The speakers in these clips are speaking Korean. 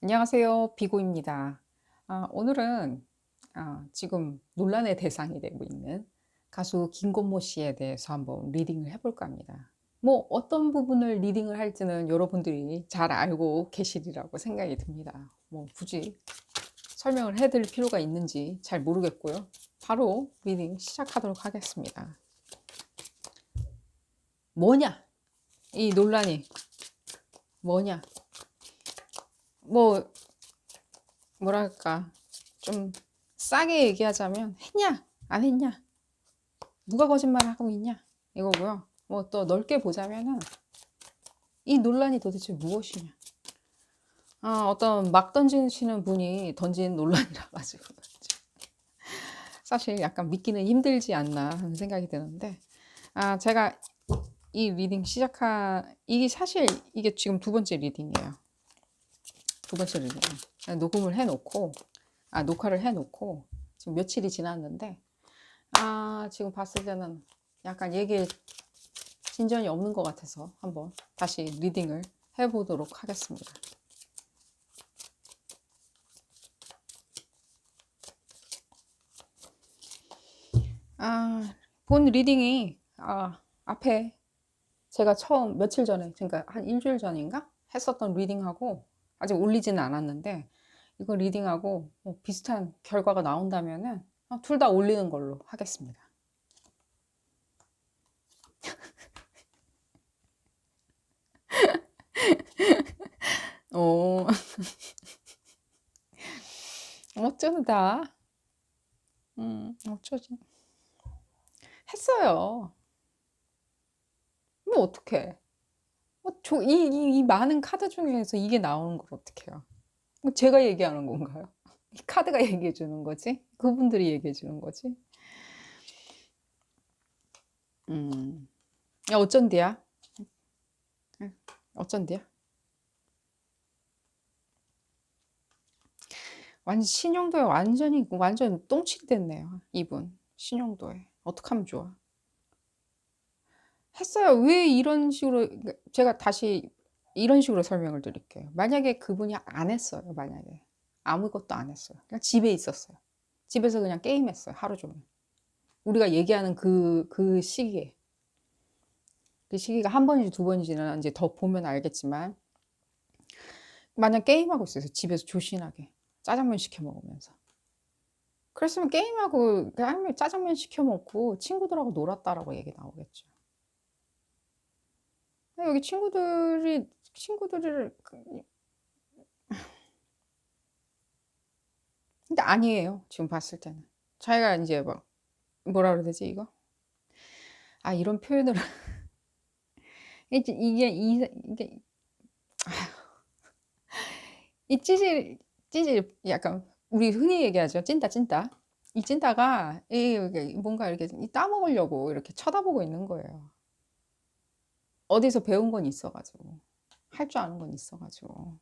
안녕하세요. 비고입니다. 오늘은 지금 논란의 대상이 되고 있는 가수 김건모 씨에 대해서 한번 리딩을 해볼까 합니다. 뭐 어떤 부분을 리딩을 할지는 여러분들이 잘 알고 계시리라고 생각이 듭니다. 뭐 굳이 설명을 해드릴 필요가 있는지 잘 모르겠고요. 바로 리딩 시작하도록 하겠습니다. 뭐냐? 이 논란이 뭐냐? 뭐 뭐랄까 좀 싸게 얘기하자면 했냐 안 했냐 누가 거짓말을 하고 있냐 이거고요. 뭐 또 넓게 보자면은 이 논란이 도대체 무엇이냐. 어떤 막 던지시는 분이 던진 논란이라 가지고 사실 약간 믿기는 힘들지 않나 하는 생각이 드는데, 제가 이 리딩 시작한 이게 사실 이게 지금 두 번째 리딩이에요. 두 번째 리딩 녹음을 해놓고 녹화를 해놓고 지금 며칠이 지났는데, 지금 봤을 때는 약간 얘기에 진전이 없는 것 같아서 한번 다시 리딩을 해보도록 하겠습니다. 본 리딩이 앞에 제가 처음 며칠 전에, 그러니까 한 일주일 전인가 했었던 리딩하고 아직 올리지는 않았는데, 이거 리딩하고 뭐 비슷한 결과가 나온다면은 둘 다 올리는 걸로 하겠습니다. 어, 어쩌다. 어쩌지. 했어요. 뭐 어떡해. 이 많은 카드 중에서 이게 나오는 걸 어떡해요. 뭐 제가 얘기하는 건가요? 이 카드가 얘기해 주는 거지? 그분들이 얘기해 주는 거지? 음, 야, 어쩐디야? 어쩐디야? 완전 신용도에 완전 똥칠이 됐네요. 이분. 신용도에. 어떡하면 좋아? 했어요. 왜 이런 식으로, 그러니까 제가 다시 이런 식으로 설명을 드릴게요. 만약에 그분이 안 했어요. 만약에. 아무것도 안 했어요. 그냥 집에 있었어요. 집에서 그냥 게임했어요. 하루 종일. 우리가 얘기하는 그 시기에. 그 시기가 한 번인지 두 번인지는 이제 더 보면 알겠지만, 만약 게임하고 있어요. 집에서 조신하게. 짜장면 시켜 먹으면서. 그랬으면 게임하고 그냥 짜장면 시켜 먹고 친구들하고 놀았다라고 얘기 나오겠죠. 여기 친구들을 근데 아니에요. 지금 봤을 때는. 자기가 이제 막 뭐라 그래야 되지 이거? 이런 표현을 이게 이 찌질 약간 우리 흔히 얘기하죠. 찐따 찐따. 이 찐따가 뭔가 이렇게 따먹으려고 이렇게 쳐다보고 있는 거예요. 어디서 배운 건 있어가지고 할 줄 아는 건 있어가지고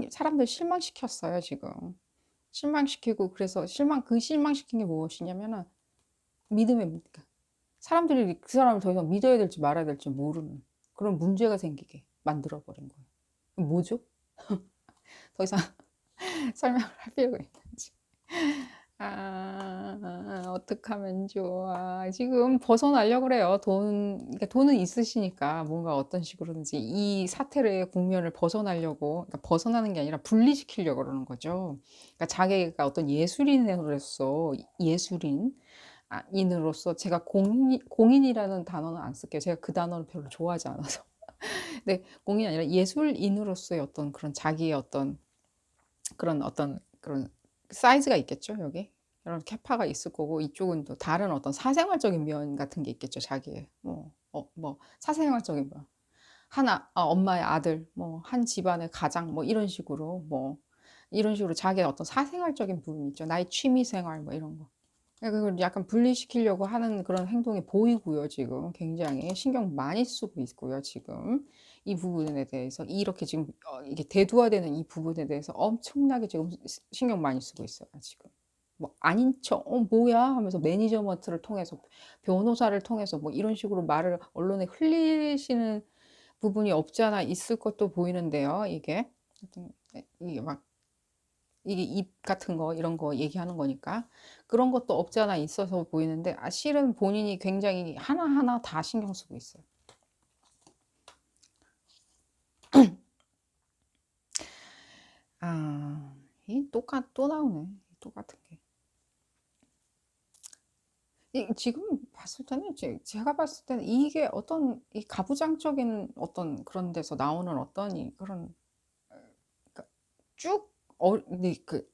사람들 실망시켰어요 지금. 실망시키고 그래서 실망시킨 게 무엇이냐면은 믿음입니다. 사람들이 그 사람을 더 이상 믿어야 될지 말아야 될지 모르는 그런 문제가 생기게 만들어 버린 거예요. 뭐죠? 더 이상 설명을 할 필요가 있는지. 어떻게 하면 좋아. 지금 벗어나려고 그래요. 그러니까 돈은 있으시니까 뭔가 어떤 식으로든지 이 사태의 국면을 벗어나려고, 그러니까 벗어나는 게 아니라 분리시키려고 그러는 거죠. 그러니까 자기가 어떤 인으로서 제가 공인이라는 단어는 안 쓸게요. 제가 그 단어를 별로 좋아하지 않아서. 근데 공인이 아니라 예술인으로서의 어떤 그런 자기의 그런 사이즈가 있겠죠, 여기. 이런 캐파가 있을 거고, 이쪽은 또 다른 어떤 사생활적인 면 같은 게 있겠죠, 자기의. 사생활적인 면. 엄마의 아들, 한 집안의 가장, 이런 식으로 자기의 어떤 사생활적인 부분 있죠. 나의 취미 생활, 이런 거. 그걸 약간 분리시키려고 하는 그런 행동이 보이고요, 지금. 굉장히 신경 많이 쓰고 있고요, 지금. 이 부분에 대해서. 이렇게 지금, 이게 대두화되는 이 부분에 대해서 엄청나게 지금 신경 많이 쓰고 있어요, 지금. 아닌 척, 뭐야? 하면서 매니저먼트를 통해서, 변호사를 통해서, 이런 식으로 말을 언론에 흘리시는 부분이 없지 않아 있을 것도 보이는데요, 이게. 이게 막 이게 입 같은 거 이런 거 얘기하는 거니까 그런 것도 없지 않아 있어서 보이는데 실은 본인이 굉장히 하나하나 다 신경 쓰고 있어요. 아, 또 나오네. 똑같은 게. 지금 봤을 때는 제가 봤을 때는 이게 어떤 이 가부장적인 어떤 그런 데서 나오는 어떤 그런 그러니까 쭉 근데 그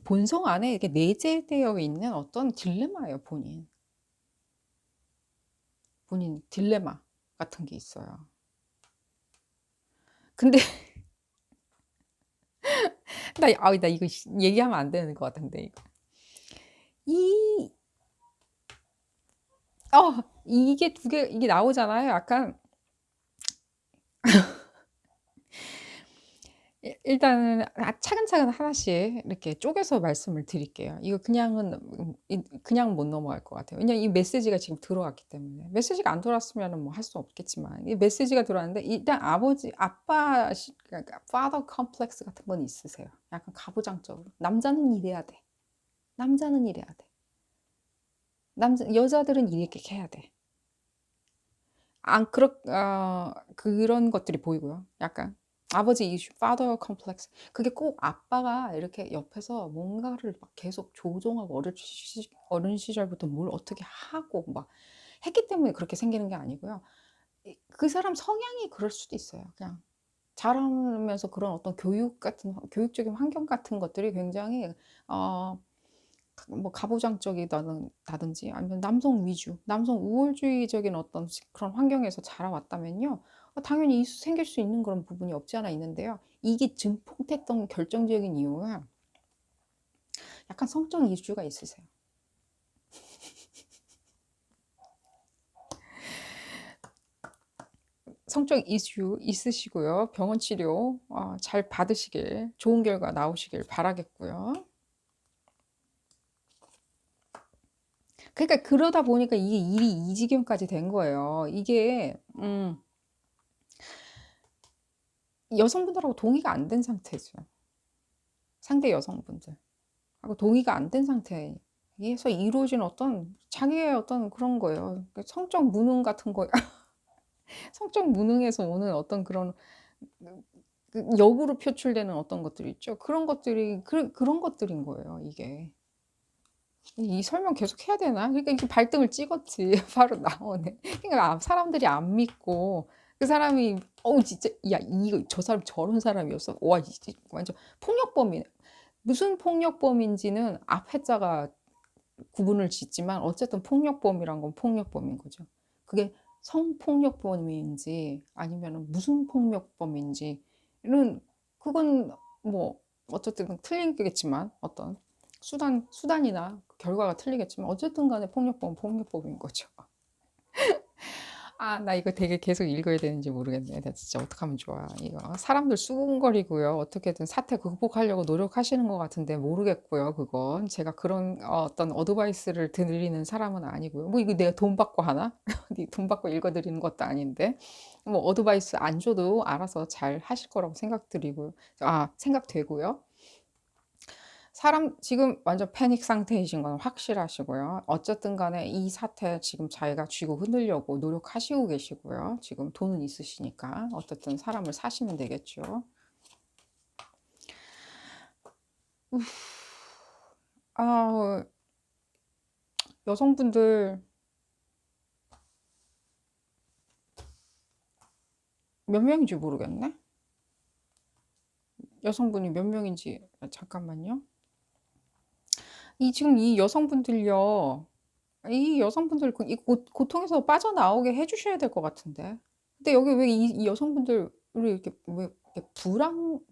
본성 안에 이렇게 내재되어 있는 어떤 딜레마예요, 본인 딜레마 같은 게 있어요. 근데 나 이거 얘기하면 안 되는 것 같은데 이거. 이 이게 두 개 이게 나오잖아요. 약간 일단은 차근차근 하나씩 이렇게 쪼개서 말씀을 드릴게요. 이거 그냥 못 넘어갈 것 같아요. 왜냐면 이 메시지가 지금 들어왔기 때문에. 메시지가 안 들어왔으면은 뭐 할 수 없겠지만 이 메시지가 들어왔는데 일단 아빠 그러니까 father complex 같은 건 있으세요. 약간 가부장적으로. 남자는 이래야 돼. 남자는 이래야 돼. 여자들은 이렇게 해야 돼. 그런 것들이 보이고요. 약간 아버지 이슈, father complex. 그게 꼭 아빠가 이렇게 옆에서 뭔가를 막 계속 조종하고 어린 시절부터 뭘 어떻게 하고 막 했기 때문에 그렇게 생기는 게 아니고요. 그 사람 성향이 그럴 수도 있어요. 그냥 자라면서 그런 어떤 교육적인 환경 같은 것들이 굉장히 어, 뭐 가부장적이다든지 아니면 남성 위주, 남성 우월주의적인 어떤 그런 환경에서 자라왔다면요. 당연히 생길 수 있는 그런 부분이 없지 않아 있는데요. 이게 증폭됐던 결정적인 이유가 약간 성적 이슈가 있으세요. 성적 이슈 있으시고요. 병원 치료 잘 받으시길, 좋은 결과 나오시길 바라겠고요. 그러니까 그러다 보니까 이게 일이 이 지경까지 된 거예요. 이게 여성분들하고 동의가 안 된 상태죠. 상대 여성분들 하고 동의가 안 된 상태에서 이루어진 어떤 자기의 어떤 그런 거예요. 성적 무능 같은 거, 성적 무능에서 오는 어떤 그런 역으로 표출되는 어떤 것들이 있죠. 그런 것들이 그런 것들인 거예요. 이게 이 설명 계속 해야 되나? 그러니까 이렇게 발등을 찍었지. 바로 나오네. 그러니까 사람들이 안 믿고 그 사람이 진짜 야 이거 저 사람 저런 사람이었어. 와 완전 폭력범이네. 무슨 폭력범인지는 앞 해자가 구분을 짓지만 어쨌든 폭력범이란 건 폭력범인 거죠. 그게 성폭력범인지 아니면 무슨 폭력범인지는 그건 뭐 어쨌든 틀리겠지만 어떤 수단이나 결과가 틀리겠지만 어쨌든 간에 폭력범인 거죠. 나 이거 되게 계속 읽어야 되는지 모르겠네. 나 진짜 어떡하면 좋아. 이거 사람들 수군거리고요. 어떻게든 사태 극복하려고 노력하시는 것 같은데 모르겠고요. 그건 제가 그런 어떤 어드바이스를 드리는 사람은 아니고요. 뭐 이거 내가 돈 받고 하나? 돈 받고 읽어드리는 것도 아닌데 뭐 어드바이스 안 줘도 알아서 잘 하실 거라고 생각되고요. 지금 완전 패닉 상태이신 건 확실하시고요. 어쨌든 간에 이 사태 지금 자기가 쥐고 흔들려고 노력하시고 계시고요. 지금 돈은 있으시니까 어쨌든 사람을 사시면 되겠죠. 아, 여성분들 몇 명인지 모르겠네. 여성분이 몇 명인지 잠깐만요. 지금 이 여성분들요. 이 여성분들 이 고통에서 빠져나오게 해주셔야 될 것 같은데. 근데 여기 왜 이 여성분들이 이렇게 왜 이렇게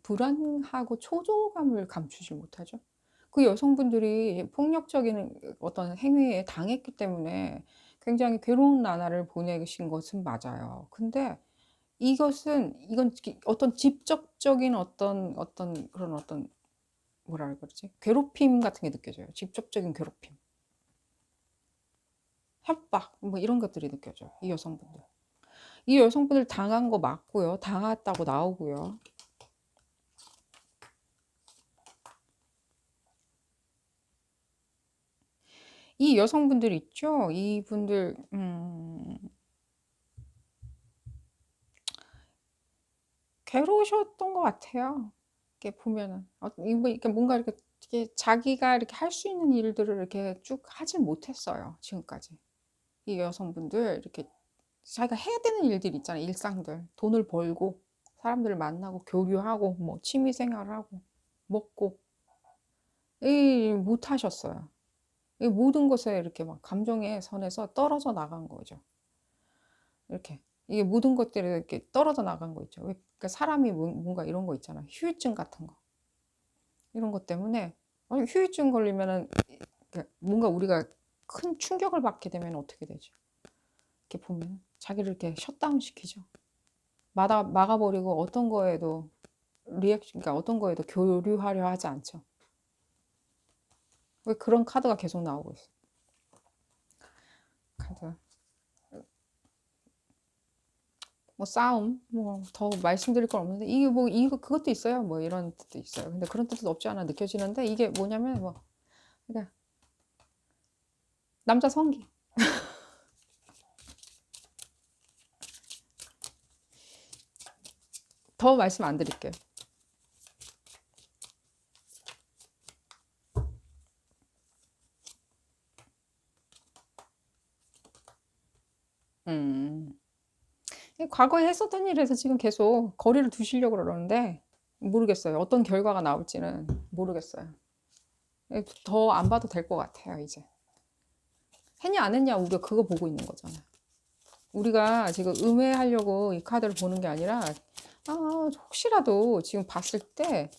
불안하고 초조감을 감추지 못하죠? 그 여성분들이 폭력적인 어떤 행위에 당했기 때문에 굉장히 괴로운 나날을 보내신 것은 맞아요. 근데 이건 어떤 직접적인 어떤 그런 어떤 뭐라 그러지? 괴롭힘 같은 게 느껴져요. 직접적인 괴롭힘. 협박 뭐 이런 것들이 느껴져요. 이 여성분들 당한 거 맞고요. 당했다고 나오고요. 이 여성분들 있죠? 이분들 괴로우셨던 것 같아요. 이렇게 보면은 이렇게 뭔가 이렇게 자기가 이렇게 할 수 있는 일들을 이렇게 쭉 하질 못했어요. 지금까지. 이 여성분들 이렇게 자기가 해야 되는 일들 있잖아요. 일상들. 돈을 벌고 사람들을 만나고 교류하고 뭐 취미 생활하고 먹고 이 못하셨어요. 이 모든 것에 이렇게 막 감정의 선에서 떨어져 나간 거죠. 이렇게 이게 모든 것들이 이렇게 떨어져 나간 거 있죠. 그러니까 사람이 뭔가 이런 거 있잖아. 휴유증 같은 거 이런 것 때문에 휴유증 걸리면은 그러니까 뭔가 우리가 큰 충격을 받게 되면 어떻게 되죠? 이렇게 보면 자기를 이렇게 셧다운 시키죠. 막아버리고 어떤 거에도 그러니까 어떤 거에도 교류하려 하지 않죠. 왜 그런 카드가 계속 나오고 있어? 카드. 뭐 싸움, 뭐 더 말씀드릴 건 없는데 이게 뭐 이거 그것도 있어요. 뭐 이런 뜻도 있어요. 근데 그런 뜻은 없지 않아 느껴지는데 이게 뭐냐면 뭐 그러니까 남자 성기. 더 말씀 안 드릴게요. 음. 과거에 했었던 일에서 지금 계속 거리를 두시려고 그러는데 모르겠어요. 어떤 결과가 나올지는 모르겠어요. 더 안 봐도 될 것 같아요, 이제. 했냐 안 했냐 우리가 그거 보고 있는 거잖아. 우리가 지금 음해하려고 이 카드를 보는 게 아니라 혹시라도 지금 봤을 때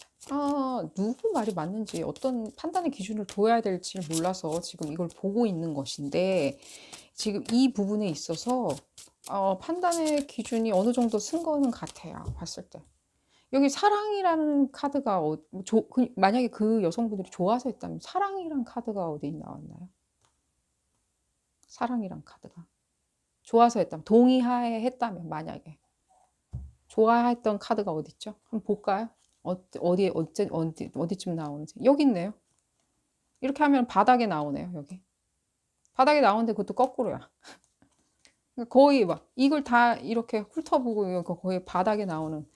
누구 말이 맞는지 어떤 판단의 기준을 둬야 될지 몰라서 지금 이걸 보고 있는 것인데 지금 이 부분에 있어서 판단의 기준이 어느 정도 쓴 거는 같아요. 봤을 때. 여기 사랑이라는 카드가 만약에 그 여성분들이 좋아서 했다면 사랑이란 카드가 어디 나왔나요? 사랑이란 카드가. 좋아서 했다면, 동의하에 했다면, 만약에. 좋아했던 카드가 어디 있죠? 한번 볼까요? 어디쯤 나오는지. 여기 있네요. 이렇게 하면 바닥에 나오네요, 여기. 바닥에 나오는데 그것도 거꾸로야. 그러니까 거의 막, 이걸 다 이렇게 훑어보고 거의 바닥에 나오는.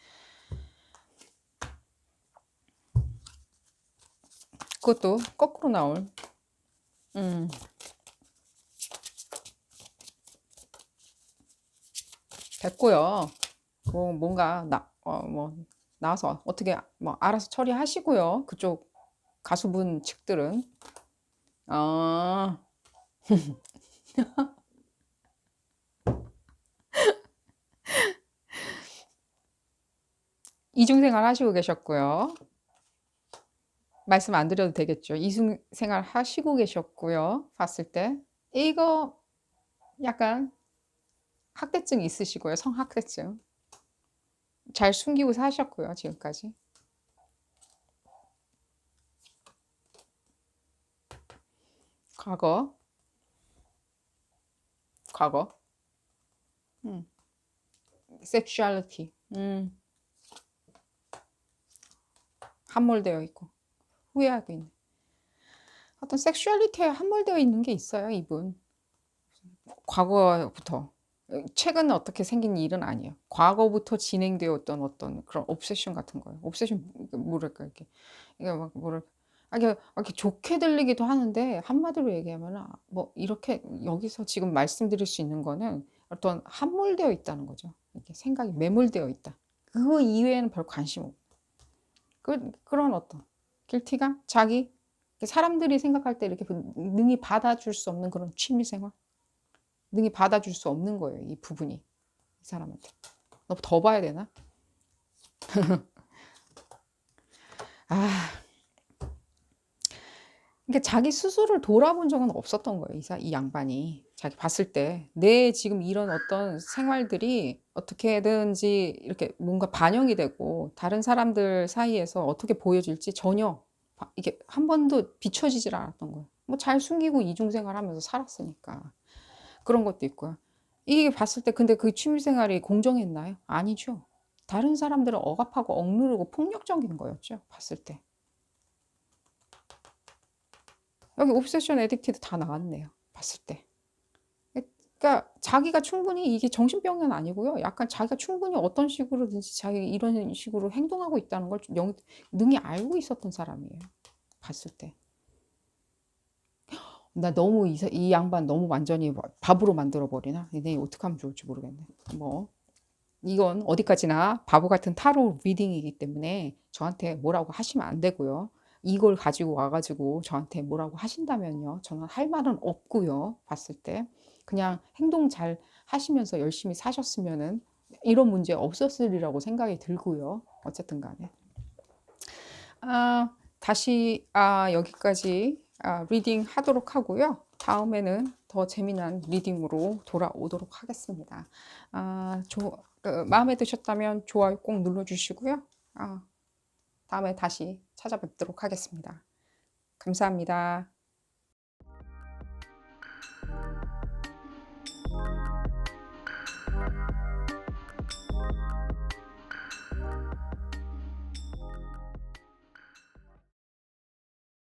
그것도 거꾸로 나올. 음, 됐고요. 뭐, 뭔가, 나와서 어떻게, 뭐, 알아서 처리하시고요. 그쪽 가수분 측들은. 아, 이중생활 하시고 계셨고요. 말씀 안 드려도 되겠죠. 이중생활 하시고 계셨고요. 봤을 때. 이거 약간 학대증 있으시고요. 성학대증. 잘 숨기고 사셨고요. 지금까지. 과거. 과거. 음. 섹슈얼리티. 함몰되어 있고. 후회하고 있는. 어떤 섹슈얼리티에 함몰되어 있는 게 있어요. 이분. 과거부터. 최근 어떻게 생긴 일은 아니에요. 과거부터 진행되었던 어떤 그런 옵세션 같은 거예요. 옵세션 뭐랄까 이게 막 뭐랄까 이렇게 좋게 들리기도 하는데 한마디로 얘기하면 뭐 이렇게 여기서 지금 말씀드릴 수 있는 거는 어떤 함몰되어 있다는 거죠. 이렇게 생각이 매몰되어 있다. 그거 이외에는 별 관심 없고 그런 어떤 길티감 자기 사람들이 생각할 때 이렇게 능히 받아줄 수 없는 그런 취미생활 능히 받아줄 수 없는 거예요. 이 부분이 이 사람한테. 너 더 봐야 되나? 아, 그러니까 자기 스스로를 돌아본 적은 없었던 거예요. 이 양반이 자기 봤을 때 내 지금 이런 어떤 생활들이 어떻게든지 이렇게 뭔가 반영이 되고 다른 사람들 사이에서 어떻게 보여질지 전혀 이게 한 번도 비춰지질 않았던 거예요. 뭐 잘 숨기고 이중생활하면서 살았으니까 그런 것도 있고요. 이게 봤을 때 근데 그 취미생활이 공정했나요? 아니죠. 다른 사람들을 억압하고 억누르고 폭력적인 거였죠. 봤을 때. 여기 옵세션 에딕티드 다 나왔네요. 봤을 때. 그러니까 자기가 충분히 이게 정신병은 아니고요. 약간 자기가 충분히 어떤 식으로든지 자기 이런 식으로 행동하고 있다는 걸 능히 알고 있었던 사람이에요. 봤을 때. 나 너무 이 양반 너무 완전히 바보로 만들어 버리나? 얘네 어떻게 하면 좋을지 모르겠네. 뭐 이건 어디까지나 바보 같은 타로 리딩이기 때문에 저한테 뭐라고 하시면 안 되고요. 이걸 가지고 와가지고 저한테 뭐라고 하신다면요. 저는 할 말은 없고요. 봤을 때. 그냥 행동 잘 하시면서 열심히 사셨으면은 이런 문제 없었으리라고 생각이 들고요. 어쨌든 간에. 다시 여기까지 리딩 하도록 하고요. 다음에는 더 재미난 리딩으로 돌아오도록 하겠습니다. 마음에 드셨다면 좋아요 꼭 눌러주시고요. 다음에 다시 찾아뵙도록 하겠습니다. 감사합니다.